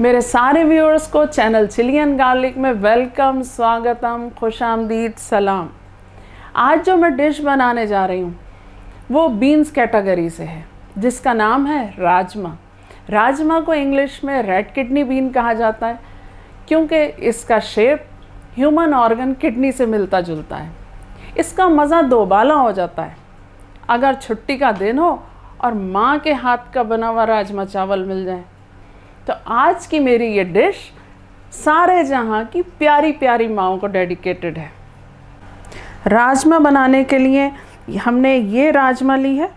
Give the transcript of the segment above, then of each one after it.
मेरे सारे व्यूअर्स को चैनल चिली एंड गार्लिक में वेलकम, स्वागतम, खुशामदीद, सलाम। आज जो मैं डिश बनाने जा रही हूँ वो बीन्स कैटेगरी से है, जिसका नाम है राजमा। राजमा को इंग्लिश में रेड किडनी बीन कहा जाता है क्योंकि इसका शेप ह्यूमन ऑर्गन किडनी से मिलता जुलता है। इसका मज़ा दोबाला हो जाता है अगर छुट्टी का दिन हो और माँ के हाथ का बना हुआ राजमा चावल मिल जाए। तो आज की मेरी ये डिश सारे जहाँ की प्यारी प्यारी माँओं को डेडिकेटेड है। राजमा बनाने के लिए हमने ये राजमा ली है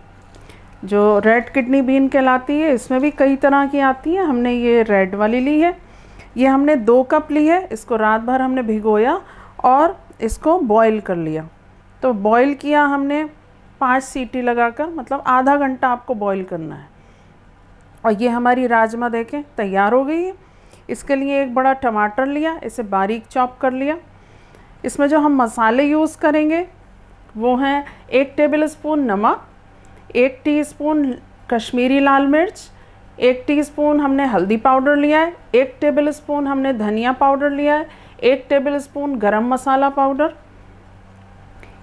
जो रेड किडनी बीन कहलाती है। इसमें भी कई तरह की आती है, हमने ये रेड वाली ली है। ये हमने 2 कप ली है। इसको रात भर हमने भिगोया और इसको बॉईल कर लिया। तो बॉईल किया हमने 5 सीटी लगाकर, मतलब आधा घंटा आपको बॉईल करना है। और ये हमारी राजमा देखें तैयार हो गई है। इसके लिए एक बड़ा टमाटर लिया, इसे बारीक चॉप कर लिया। इसमें जो हम मसाले यूज़ करेंगे वो हैं 1 टेबलस्पून नमक, 1 टीस्पून कश्मीरी लाल मिर्च, 1 टीस्पून हमने हल्दी पाउडर लिया है, 1 टेबलस्पून हमने धनिया पाउडर लिया है, 1 टेबलस्पून गरम मसाला पाउडर,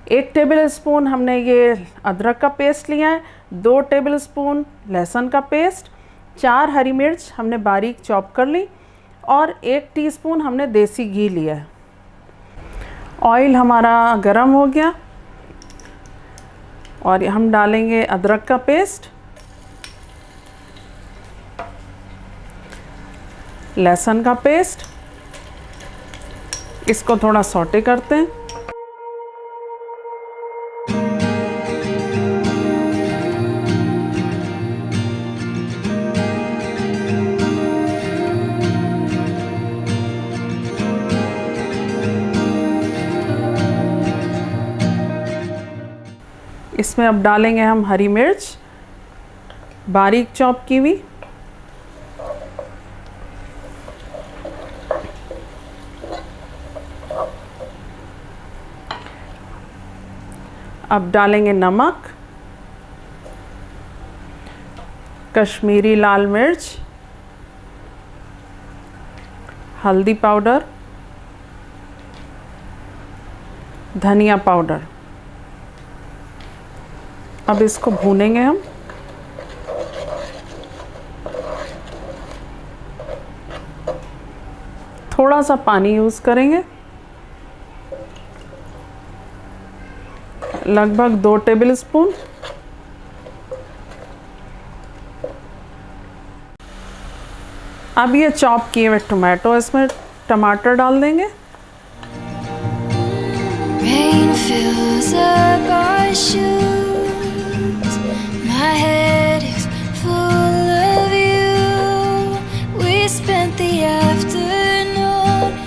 1 टेबलस्पून हमने ये अदरक का पेस्ट लिया है, 2 टेबलस्पून लहसुन का पेस्ट, 4 हरी मिर्च हमने बारीक चॉप कर ली और 1 टीस्पून हमने देसी घी लिया है। ऑयल हमारा गरम हो गया और हम डालेंगे अदरक का पेस्ट, लहसुन का पेस्ट। इसको थोड़ा सौटे करते हैं। इसमें अब डालेंगे हम हरी मिर्च बारीक चॉप की हुई, अब डालेंगे नमक, कश्मीरी लाल मिर्च, हल्दी पाउडर, धनिया पाउडर। अब इसको भूनेंगे हम। थोड़ा सा पानी यूज़ करेंगे, लगभग 2 टेबलस्पून। अब ये चॉप किए हुए टमाटो इसमें टमाटर डाल देंगे। Rain fills up our shoes. My head is full of you. We spent the afternoon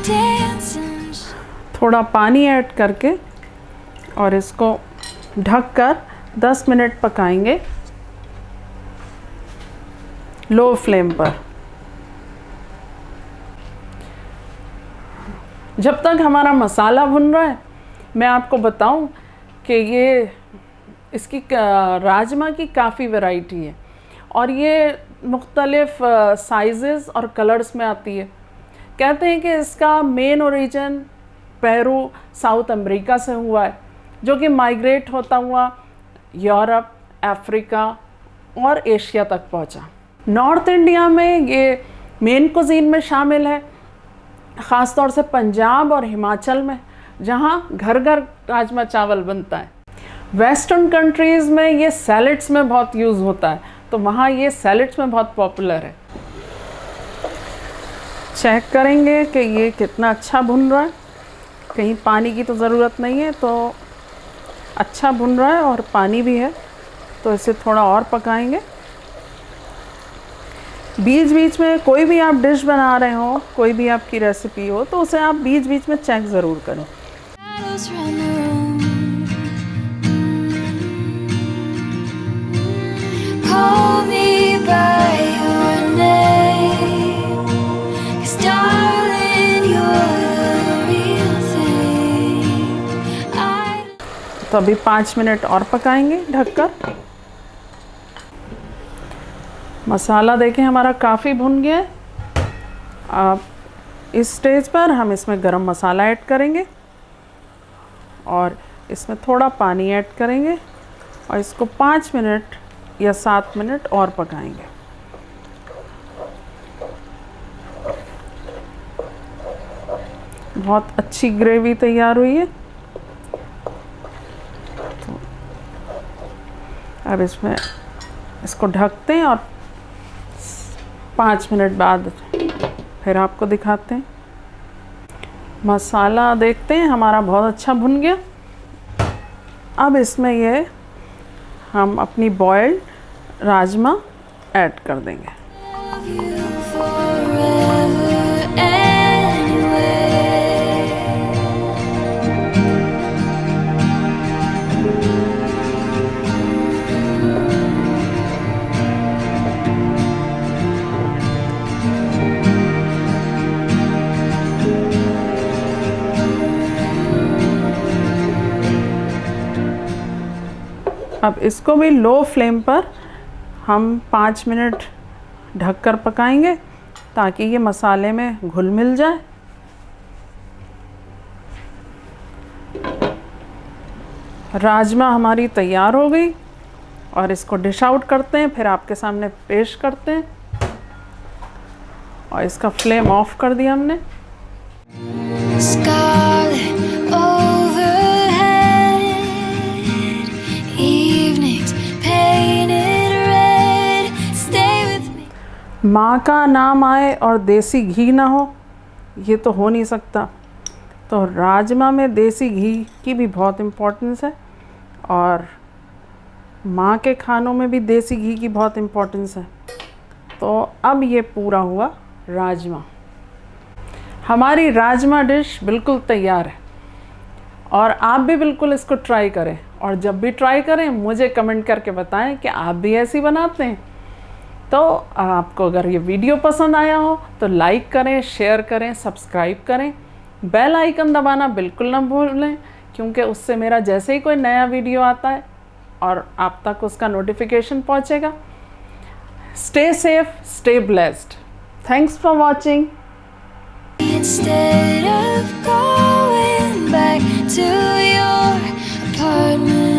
dancing. थोड़ा पानी ऐड करके और इसको ढककर 10 मिनट पकाएंगे लो फ्लेम पर। जब तक हमारा मसाला भुन रहा है मैं आपको बताऊं कि ये इसकी राजमा की काफ़ी वैरायटी है और ये मुख्तलिफ साइज़ेस और कलर्स में आती है। कहते हैं कि इसका main origin Peru, south America से हुआ है, जो कि माइग्रेट होता हुआ यूरोप, अफ्रीका और एशिया तक पहुंचा। नॉर्थ इंडिया में ये मेन कुजीन में शामिल है, ख़ास तौर से पंजाब और हिमाचल में, जहाँ घर घर राजमा चावल बनता है। वेस्टर्न कंट्रीज़ में ये सैलेड्स में बहुत यूज़ होता है, तो वहाँ ये सैलेड्स में बहुत पॉपुलर है। चेक करेंगे कि ये कितना अच्छा भुन रहा है, कहीं पानी की तो ज़रूरत नहीं है, तो अच्छा भुन रहा है और पानी भी है, तो इसे थोड़ा और पकाएंगे। बीच बीच में कोई भी आप डिश बना रहे हो, कोई भी आपकी रेसिपी हो, तो उसे आप बीच बीच में चेक ज़रूर करें। तो अभी 5 मिनट और पकाएंगे ढककर। मसाला देखें हमारा काफ़ी भुन गया है। अब इस स्टेज पर हम इसमें गरम मसाला ऐड करेंगे और इसमें थोड़ा पानी ऐड करेंगे और इसको 5 मिनट या 7 मिनट और पकाएंगे। बहुत अच्छी ग्रेवी तैयार हुई है। तो अब इसमें इसको ढकते हैं और 5 मिनट बाद फिर आपको दिखाते हैं। मसाला देखते हैं हमारा बहुत अच्छा भुन गया। अब इसमें ये हम अपनी बॉइल्ड राजमा ऐड कर देंगे। अब इसको भी लो फ्लेम पर हम 5 मिनट ढककर पकाएंगे ताकि ये मसाले में घुल मिल जाए। राजमा हमारी तैयार हो गई और इसको डिश आउट करते हैं, फिर आपके सामने पेश करते हैं। और इसका फ्लेम ऑफ कर दिया हमने। माँ का नाम आए और देसी घी ना हो, ये तो हो नहीं सकता। तो राजमा में देसी घी की भी बहुत इम्पोर्टेंस है और माँ के खानों में भी देसी घी की बहुत इम्पोर्टेंस है। तो अब ये पूरा हुआ राजमा। हमारी राजमा डिश बिल्कुल तैयार है और आप भी बिल्कुल इसको ट्राई करें। और जब भी ट्राई करें मुझे कमेंट करके बताएं कि आप भी ऐसी बनाते हैं। तो आपको अगर ये वीडियो पसंद आया हो तो लाइक करें, शेयर करें, सब्सक्राइब करें, बेल आइकन दबाना बिल्कुल ना भूलें, क्योंकि उससे मेरा जैसे ही कोई नया वीडियो आता है और आप तक उसका नोटिफिकेशन पहुंचेगा। Stay safe, stay blessed. Thanks for watching. Instead of going back to your apartment